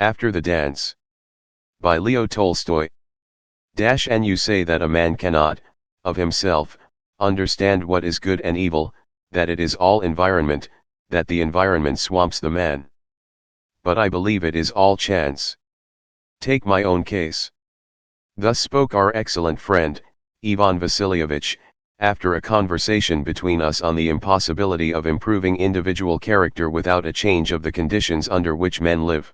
After the Dance. By Leo Tolstoy. And you say that a man cannot, of himself, understand what is good and evil, that it is all environment, that the environment swamps the man. But I believe it is all chance. Take my own case. Thus spoke our excellent friend, Ivan Vasilievich, after a conversation between us on the impossibility of improving individual character without a change of the conditions under which men live.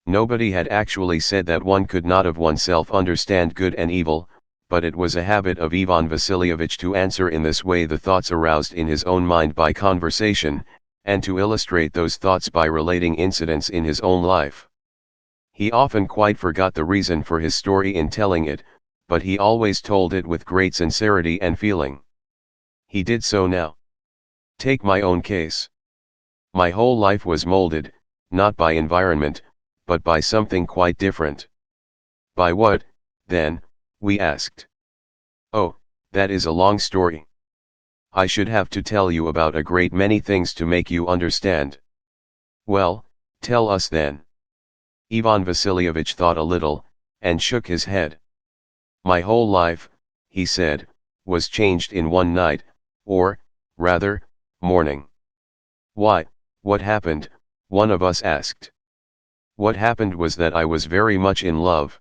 Nobody had actually said that one could not of oneself understand good and evil, but it was a habit of Ivan Vasilievich to answer in this way the thoughts aroused in his own mind by conversation, and to illustrate those thoughts by relating incidents in his own life. He often quite forgot the reason for his story in telling it, but he always told it with great sincerity and feeling. He did so now. Take my own case. My whole life was molded, not by environment, but by something quite different. By what, then, we asked. Oh, that is a long story. I should have to tell you about a great many things to make you understand. Well, tell us then. Ivan Vasilievich thought a little, and shook his head. My whole life, he said, was changed in one night, or, rather, morning. Why, what happened? One of us asked. What happened was that I was very much in love.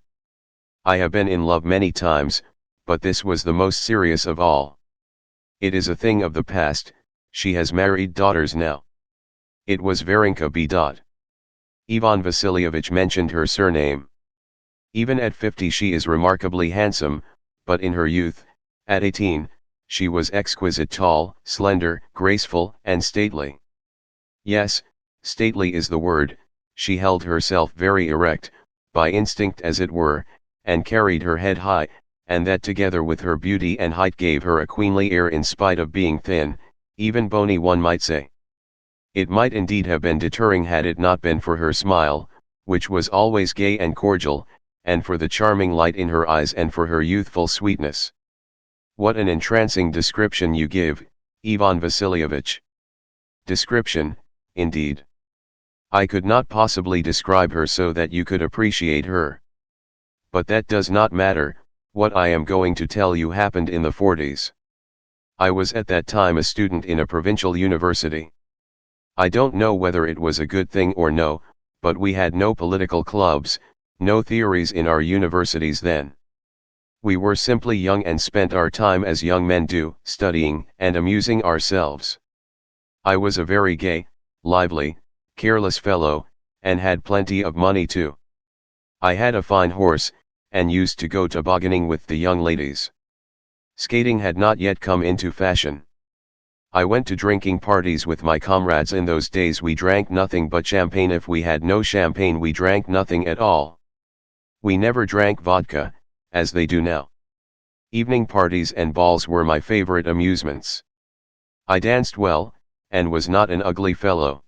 I have been in love many times, but this was the most serious of all. It is a thing of the past, she has married daughters now. It was Varenka B. Ivan Vasilievich mentioned her surname. Even at 50 she is remarkably handsome, but in her youth, at 18, she was exquisite, tall, slender, graceful, and stately. Yes, stately is the word. She held herself very erect, by instinct as it were, and carried her head high, and that together with her beauty and height gave her a queenly air in spite of being thin, even bony one might say. It might indeed have been deterring had it not been for her smile, which was always gay and cordial, and for the charming light in her eyes and for her youthful sweetness. What an entrancing description you give, Ivan Vasilievich. Description, indeed. I could not possibly describe her so that you could appreciate her. But that does not matter. What I am going to tell you happened in the 40s. I was at that time a student in a provincial university. I don't know whether it was a good thing or no, but we had no political clubs, no theories in our universities then. We were simply young and spent our time as young men do, studying and amusing ourselves. I was a very gay, lively, careless fellow, and had plenty of money too. I had a fine horse, and used to go tobogganing with the young ladies. Skating had not yet come into fashion. I went to drinking parties with my comrades. In those days we drank nothing but champagne. If we had no champagne we drank nothing at all. We never drank vodka, as they do now. Evening parties and balls were my favorite amusements. I danced well, and was not an ugly fellow.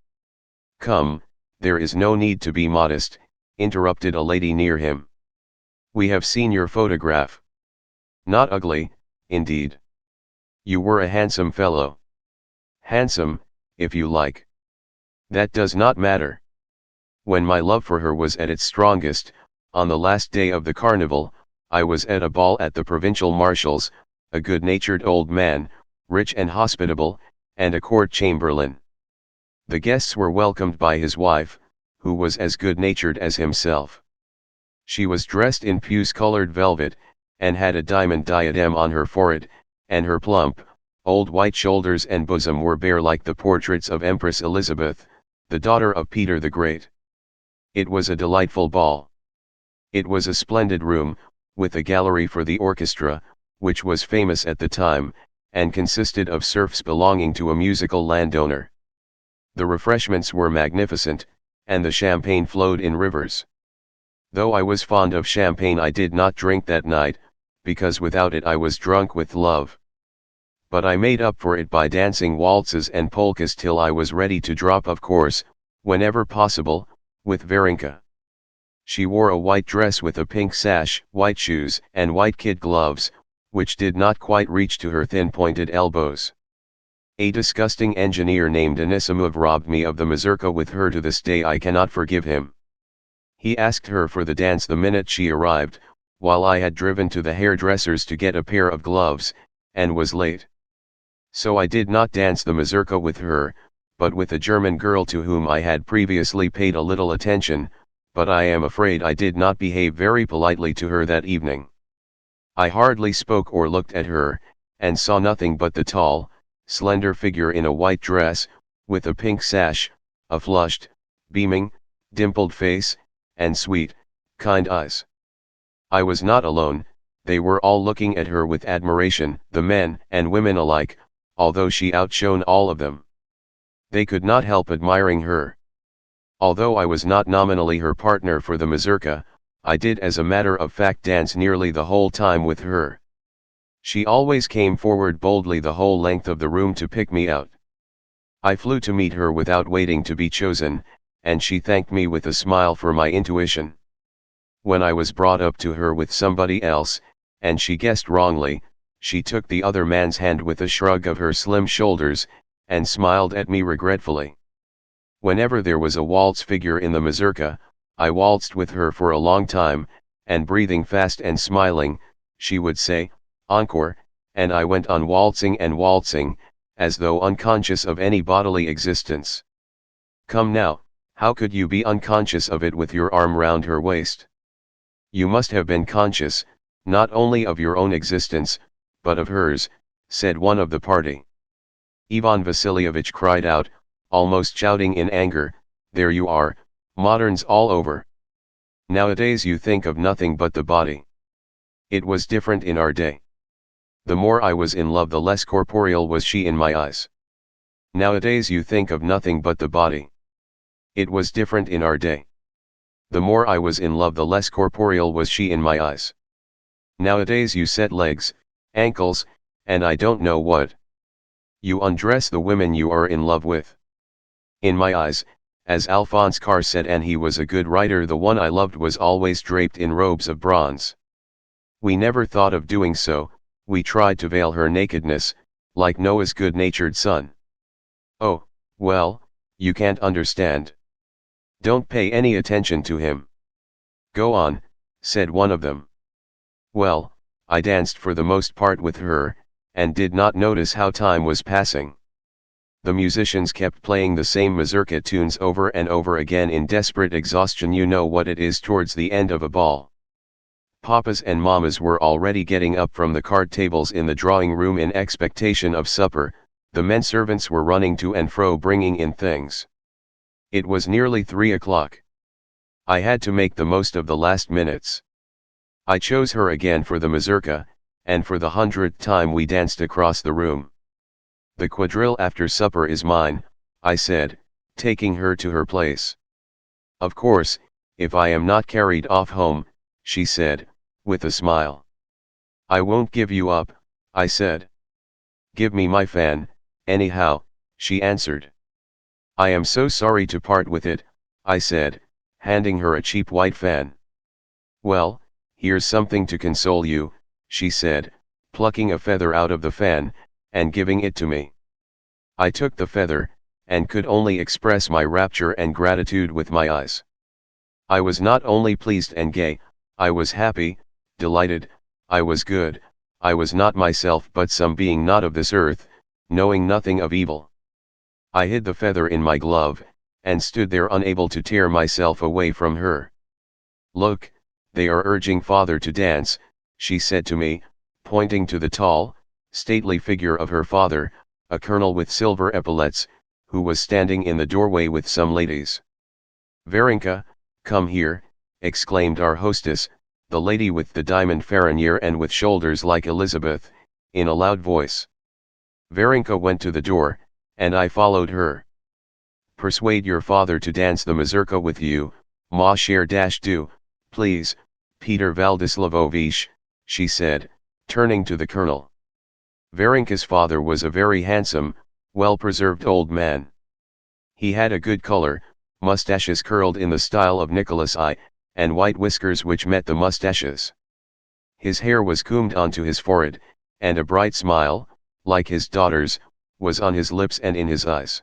Come, there is no need to be modest, interrupted a lady near him. We have seen your photograph. Not ugly, indeed. You were a handsome fellow. Handsome, if you like. That does not matter. When my love for her was at its strongest, on the last day of the carnival, I was at a ball at the provincial marshal's, a good-natured old man, rich and hospitable, and a court chamberlain. The guests were welcomed by his wife, who was as good-natured as himself. She was dressed in puce-colored velvet, and had a diamond diadem on her forehead, and her plump, old white shoulders and bosom were bare like the portraits of Empress Elizabeth, the daughter of Peter the Great. It was a delightful ball. It was a splendid room, with a gallery for the orchestra, which was famous at the time, and consisted of serfs belonging to a musical landowner. The refreshments were magnificent, and the champagne flowed in rivers. Though I was fond of champagne I did not drink that night, because without it I was drunk with love. But I made up for it by dancing waltzes and polkas till I was ready to drop, of course, whenever possible, with Varenka. She wore a white dress with a pink sash, white shoes, and white kid gloves, which did not quite reach to her thin pointed elbows. A disgusting engineer named Anisimov robbed me of the mazurka with her. To this day I cannot forgive him. He asked her for the dance the minute she arrived, while I had driven to the hairdresser's to get a pair of gloves, and was late. So I did not dance the mazurka with her, but with a German girl to whom I had previously paid a little attention, but I am afraid I did not behave very politely to her that evening. I hardly spoke or looked at her, and saw nothing but the tall, slender figure in a white dress, with a pink sash, a flushed, beaming, dimpled face, and sweet, kind eyes. I was not alone, they were all looking at her with admiration, the men and women alike, although she outshone all of them. They could not help admiring her. Although I was not nominally her partner for the mazurka, I did as a matter of fact dance nearly the whole time with her. She always came forward boldly the whole length of the room to pick me out. I flew to meet her without waiting to be chosen, and she thanked me with a smile for my intuition. When I was brought up to her with somebody else, and she guessed wrongly, she took the other man's hand with a shrug of her slim shoulders, and smiled at me regretfully. Whenever there was a waltz figure in the mazurka, I waltzed with her for a long time, and breathing fast and smiling, she would say, "Encore," and I went on waltzing and waltzing, as though unconscious of any bodily existence. Come now, how could you be unconscious of it with your arm round her waist? You must have been conscious, not only of your own existence, but of hers, said one of the party. Ivan Vasilievich cried out, almost shouting in anger, "There you are, moderns all over. Nowadays you think of nothing but the body. It was different in our day. The more I was in love, the less corporeal was she in my eyes. Nowadays you think of nothing but the body. It was different in our day. The more I was in love, the less corporeal was she in my eyes. Nowadays you set legs, ankles, and I don't know what. You undress the women you are in love with. In my eyes, as Alphonse Karr said, and he was a good writer, the one I loved was always draped in robes of bronze. We never thought of doing so, we tried to veil her nakedness, like Noah's good-natured son. Oh, well, you can't understand. Don't pay any attention to him. Go on, said one of them. Well, I danced for the most part with her, and did not notice how time was passing. The musicians kept playing the same mazurka tunes over and over again in desperate exhaustion. You know what it is towards the end of a ball. Papas and mammas were already getting up from the card tables in the drawing room in expectation of supper, the men servants were running to and fro bringing in things. It was nearly 3 o'clock. I had to make the most of the last minutes. I chose her again for the mazurka, and for the 100th time we danced across the room. The quadrille after supper is mine, I said, taking her to her place. Of course, if I am not carried off home, she said, with a smile. I won't give you up, I said. Give me my fan, anyhow, she answered. I am so sorry to part with it, I said, handing her a cheap white fan. Well, here's something to console you, she said, plucking a feather out of the fan, and giving it to me. I took the feather, and could only express my rapture and gratitude with my eyes. I was not only pleased and gay, I was happy, delighted, I was good, I was not myself but some being not of this earth, knowing nothing of evil. I hid the feather in my glove, and stood there unable to tear myself away from her. Look, they are urging father to dance, she said to me, pointing to the tall, stately figure of her father, a colonel with silver epaulets, who was standing in the doorway with some ladies. Varenka, come here, exclaimed our hostess, the lady with the diamond ferronier and with shoulders like Elizabeth, in a loud voice. Varenka went to the door, and I followed her. Persuade your father to dance the mazurka with you, ma chère do, please, Peter Valdislavovich, she said, turning to the colonel. Varenka's father was a very handsome, well-preserved old man. He had a good color, mustaches curled in the style of Nicholas I, and white whiskers which met the mustaches. His hair was combed onto his forehead, and a bright smile, like his daughter's, was on his lips and in his eyes.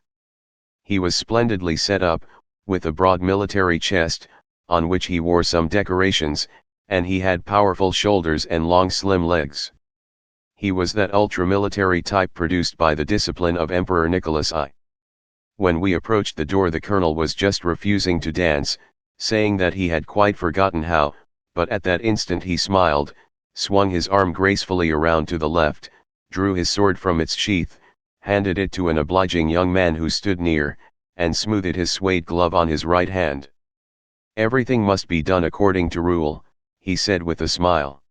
He was splendidly set up, with a broad military chest, on which he wore some decorations, and he had powerful shoulders and long slim legs. He was that ultra-military type produced by the discipline of Emperor Nicholas I. When we approached the door, the colonel was just refusing to dance, saying that he had quite forgotten how, but at that instant he smiled, swung his arm gracefully around to the left, drew his sword from its sheath, handed it to an obliging young man who stood near, and smoothed his suede glove on his right hand. "Everything must be done according to rule," he said with a smile.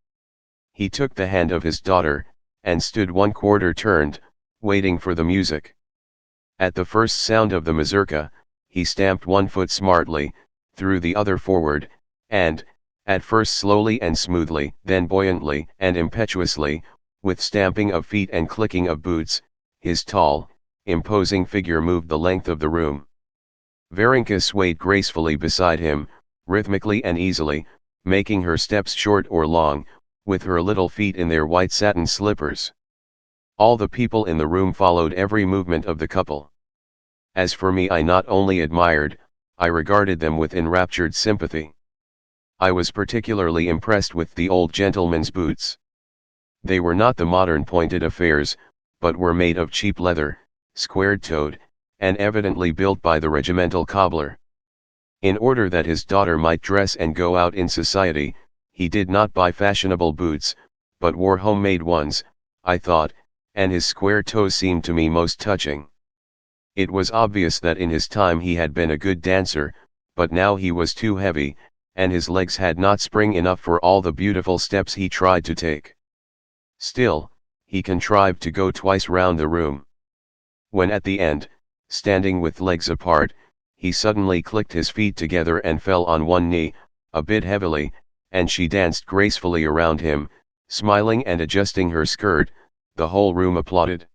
He took the hand of his daughter, and stood 1/4 turned, waiting for the music. At the first sound of the mazurka, he stamped one foot smartly, threw the other forward, and, at first slowly and smoothly, then buoyantly and impetuously, with stamping of feet and clicking of boots, his tall, imposing figure moved the length of the room. Varenka swayed gracefully beside him, rhythmically and easily, making her steps short or long, with her little feet in their white satin slippers. All the people in the room followed every movement of the couple. As for me, I not only admired, I regarded them with enraptured sympathy. I was particularly impressed with the old gentleman's boots. They were not the modern pointed affairs, but were made of cheap leather, square-toed, and evidently built by the regimental cobbler. In order that his daughter might dress and go out in society, he did not buy fashionable boots, but wore homemade ones, I thought, and his square toes seemed to me most touching. It was obvious that in his time he had been a good dancer, but now he was too heavy, and his legs had not spring enough for all the beautiful steps he tried to take. Still, he contrived to go twice round the room. When at the end, standing with legs apart, he suddenly clicked his feet together and fell on one knee, a bit heavily, and she danced gracefully around him, smiling and adjusting her skirt. The whole room applauded.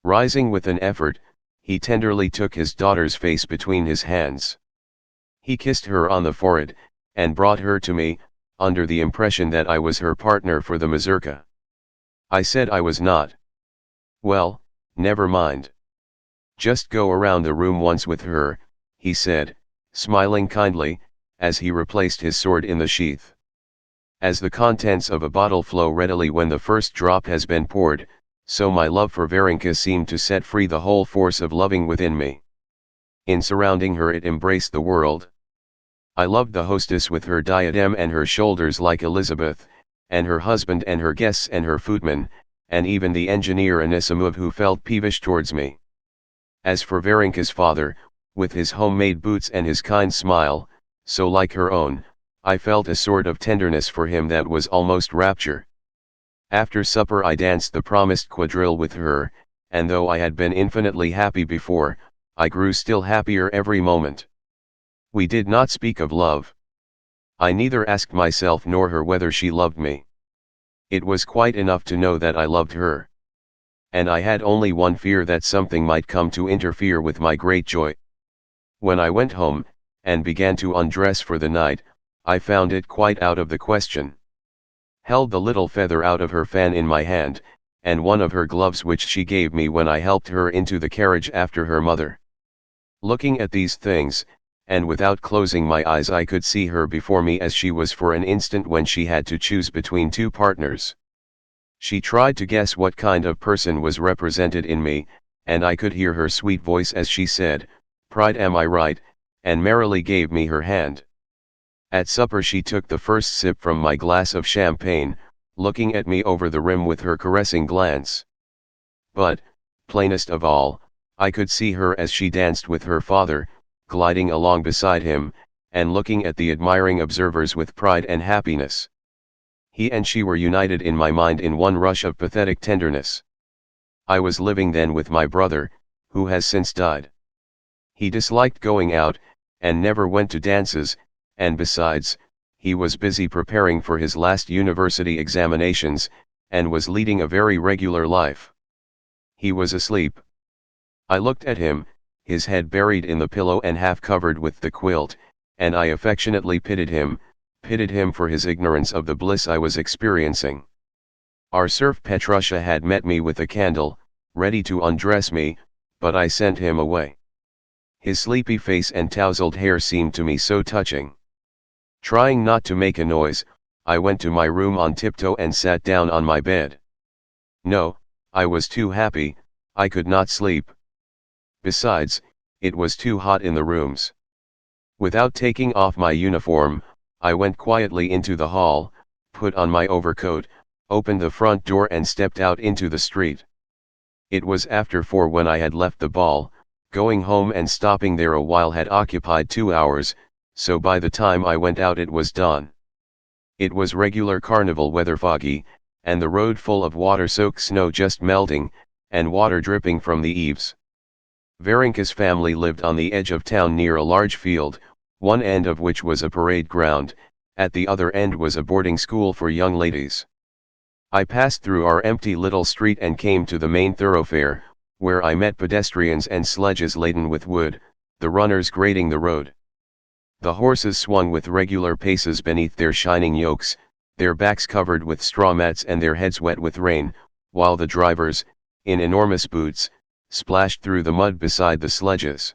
Rising with an effort, he tenderly took his daughter's face between his hands. He kissed her on the forehead, and brought her to me, under the impression that I was her partner for the mazurka. I said I was not. "Well, never mind. Just go around the room once with her," he said, smiling kindly, as he replaced his sword in the sheath. As the contents of a bottle flow readily when the first drop has been poured, so my love for Varenka seemed to set free the whole force of loving within me. In surrounding her it embraced the world. I loved the hostess with her diadem and her shoulders like Elizabeth, and her husband and her guests and her footman, and even the engineer Anisimov who felt peevish towards me. As for Varenka's father, with his homemade boots and his kind smile, so like her own, I felt a sort of tenderness for him that was almost rapture. After supper I danced the promised quadrille with her, and though I had been infinitely happy before, I grew still happier every moment. We did not speak of love. I neither asked myself nor her whether she loved me. It was quite enough to know that I loved her. And I had only one fear, that something might come to interfere with my great joy. When I went home, and began to undress for the night, I found it quite out of the question. Held the little feather out of her fan in my hand, and one of her gloves which she gave me when I helped her into the carriage after her mother. Looking at these things, and without closing my eyes, I could see her before me as she was for an instant when she had to choose between two partners. She tried to guess what kind of person was represented in me, and I could hear her sweet voice as she said, "Pride, am I right?" and merrily gave me her hand. At supper she took the first sip from my glass of champagne, looking at me over the rim with her caressing glance. But, plainest of all, I could see her as she danced with her father, gliding along beside him, and looking at the admiring observers with pride and happiness. He and she were united in my mind in one rush of pathetic tenderness. I was living then with my brother, who has since died. He disliked going out, and never went to dances, and besides, he was busy preparing for his last university examinations, and was leading a very regular life. He was asleep. I looked at him, his head buried in the pillow and half covered with the quilt, and I affectionately pitied him for his ignorance of the bliss I was experiencing. Our serf Petrusha had met me with a candle, ready to undress me, but I sent him away. His sleepy face and tousled hair seemed to me so touching. Trying not to make a noise, I went to my room on tiptoe and sat down on my bed. No, I was too happy, I could not sleep. Besides, it was too hot in the rooms. Without taking off my uniform, I went quietly into the hall, put on my overcoat, opened the front door and stepped out into the street. It was after 4 when I had left the ball. Going home and stopping there a while had occupied 2 hours, so by the time I went out it was dawn. It was regular carnival weather, foggy, and the road full of water-soaked snow just melting, and water dripping from the eaves. Varenka's family lived on the edge of town near a large field, one end of which was a parade ground, at the other end was a boarding school for young ladies. I passed through our empty little street and came to the main thoroughfare, where I met pedestrians and sledges laden with wood, the runners grading the road. The horses swung with regular paces beneath their shining yokes, their backs covered with straw mats and their heads wet with rain, while the drivers, in enormous boots, splashed through the mud beside the sledges.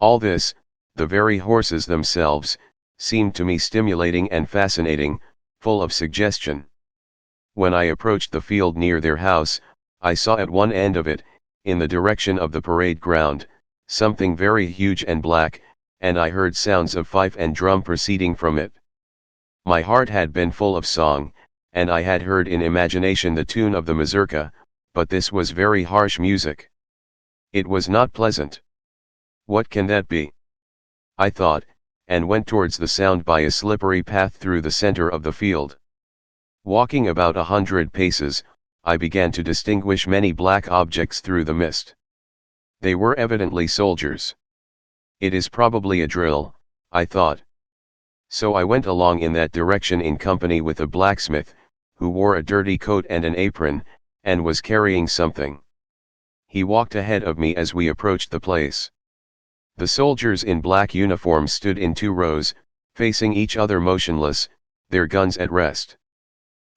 All this, the very horses themselves, seemed to me stimulating and fascinating, full of suggestion. When I approached the field near their house, I saw at one end of it, in the direction of the parade ground, something very huge and black, and I heard sounds of fife and drum proceeding from it. My heart had been full of song, and I had heard in imagination the tune of the mazurka, but this was very harsh music. It was not pleasant. What can that be? I thought, and went towards the sound by a slippery path through the center of the field. Walking about 100 paces, I began to distinguish many black objects through the mist. They were evidently soldiers. It is probably a drill, I thought. So I went along in that direction in company with a blacksmith, who wore a dirty coat and an apron, and was carrying something. He walked ahead of me as we approached the place. The soldiers in black uniforms stood in 2 rows, facing each other motionless, their guns at rest.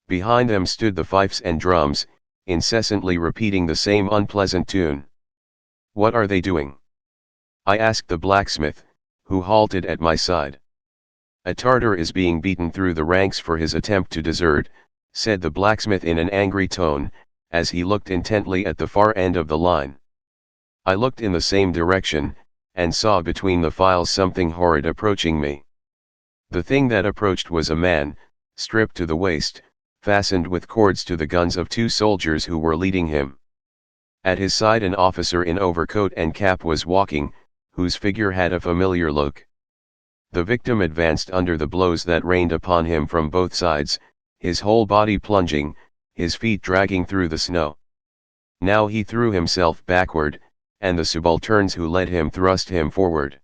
Behind them stood the fifes and drums, incessantly repeating the same unpleasant tune. What are they doing? I asked the blacksmith, who halted at my side. A Tartar is being beaten through the ranks for his attempt to desert, said the blacksmith in an angry tone, as he looked intently at the far end of the line. I looked in the same direction, and saw between the files something horrid approaching me. The thing that approached was a man, stripped to the waist, fastened with cords to the guns of 2 soldiers who were leading him. At his side an officer in overcoat and cap was walking, whose figure had a familiar look. The victim advanced under the blows that rained upon him from both sides, his whole body plunging, his feet dragging through the snow. Now he threw himself backward, and the subalterns who led him thrust him forward.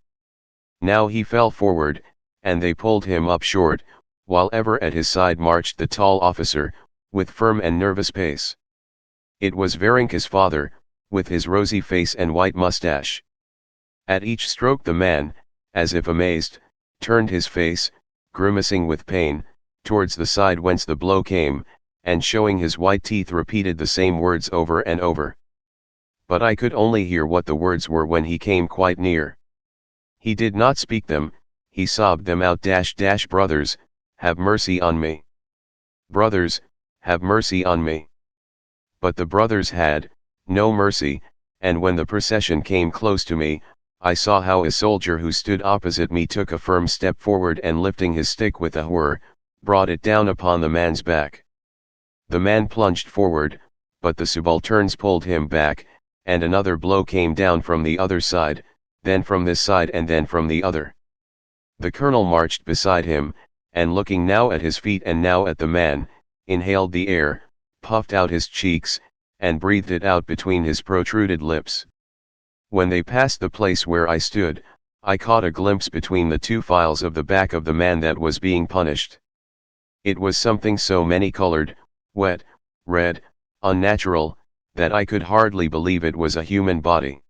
Now he fell forward, and they pulled him up short, while ever at his side marched the tall officer, with firm and nervous pace. It was Varenka's father, with his rosy face and white mustache. At each stroke the man, as if amazed, turned his face, grimacing with pain, towards the side whence the blow came, and showing his white teeth repeated the same words over and over. But I could only hear what the words were when he came quite near. He did not speak them, he sobbed them out: brothers, have mercy on me. Brothers, have mercy on me. But the brothers had no mercy, and when the procession came close to me, I saw how a soldier who stood opposite me took a firm step forward and lifting his stick with a whir, brought it down upon the man's back. The man plunged forward, but the subalterns pulled him back, and another blow came down from the other side, then from this side and then from the other. The colonel marched beside him, and looking now at his feet and now at the man, inhaled the air, puffed out his cheeks, and breathed it out between his protruded lips. When they passed the place where I stood, I caught a glimpse between the 2 files of the back of the man that was being punished. It was something so many-colored, wet, red, unnatural, that I could hardly believe it was a human body.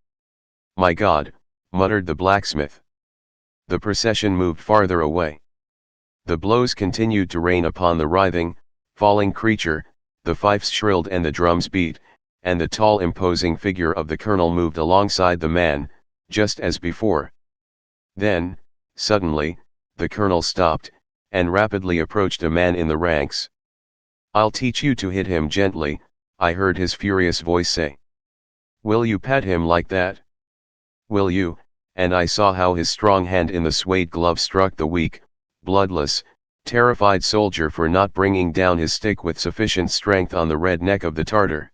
My God, muttered the blacksmith. The procession moved farther away. The blows continued to rain upon the writhing, falling creature, the fifes shrilled and the drums beat, and the tall imposing figure of the colonel moved alongside the man, just as before. Then, suddenly, the colonel stopped, and rapidly approached a man in the ranks. "I'll teach you to hit him gently," I heard his furious voice say. "Will you pat him like that? Will you?" And I saw how his strong hand in the suede glove struck the weak, bloodless, terrified soldier for not bringing down his stick with sufficient strength on the red neck of the Tartar.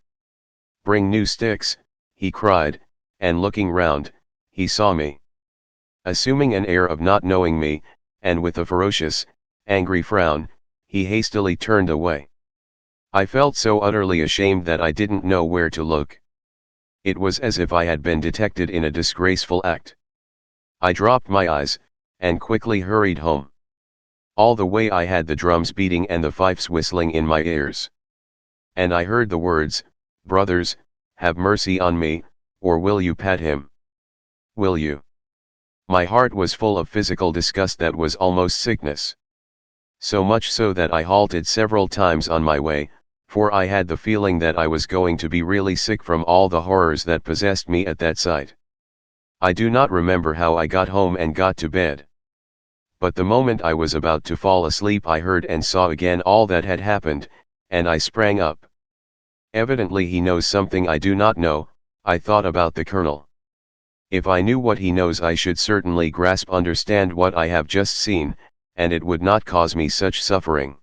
"Bring new sticks," he cried, and looking round, he saw me. Assuming an air of not knowing me, and with a ferocious, angry frown, he hastily turned away. I felt so utterly ashamed that I didn't know where to look. It was as if I had been detected in a disgraceful act. I dropped my eyes, and quickly hurried home. All the way I had the drums beating and the fifes whistling in my ears. And I heard the words, "Brothers, have mercy on me, or will you pat him? Will you?" My heart was full of physical disgust that was almost sickness. So much so that I halted several times on my way, for I had the feeling that I was going to be really sick from all the horrors that possessed me at that sight. I do not remember how I got home and got to bed. But the moment I was about to fall asleep I heard and saw again all that had happened, and I sprang up. Evidently he knows something I do not know, I thought about the colonel. If I knew what he knows I should certainly understand what I have just seen, and it would not cause me such suffering.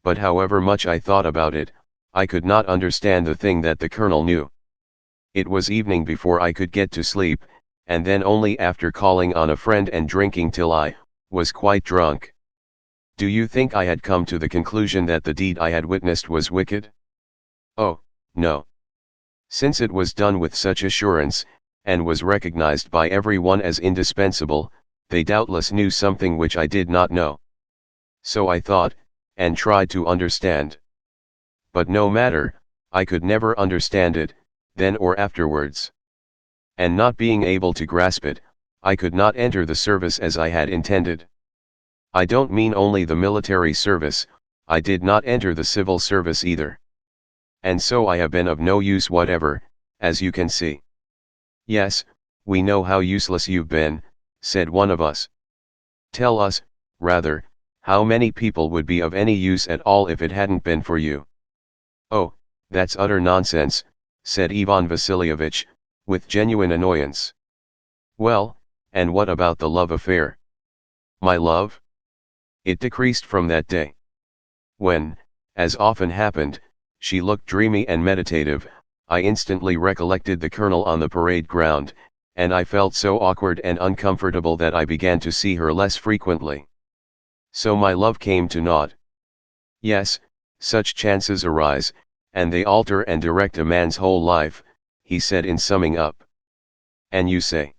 But however much I thought about it, I could not understand the thing that the colonel knew. It was evening before I could get to sleep, and then only after calling on a friend and drinking till I was quite drunk. Do you think I had come to the conclusion that the deed I had witnessed was wicked? Oh, no. Since it was done with such assurance, and was recognized by everyone as indispensable, they doubtless knew something which I did not know. So I thought, and tried to understand. But no matter, I could never understand it, then or afterwards. And not being able to grasp it, I could not enter the service as I had intended. I don't mean only the military service, I did not enter the civil service either. And so I have been of no use whatever, as you can see. "Yes, we know how useless you've been," said one of us. "Tell us, rather, how many people would be of any use at all if it hadn't been for you." "Oh, that's utter nonsense," said Ivan Vasilievich, with genuine annoyance. "Well, and what about the love affair?" "My love? It decreased from that day. When, as often happened, she looked dreamy and meditative, I instantly recollected the colonel on the parade ground, and I felt so awkward and uncomfortable that I began to see her less frequently. So my love came to naught. Yes, such chances arise, and they alter and direct a man's whole life," he said in summing up. "And you say,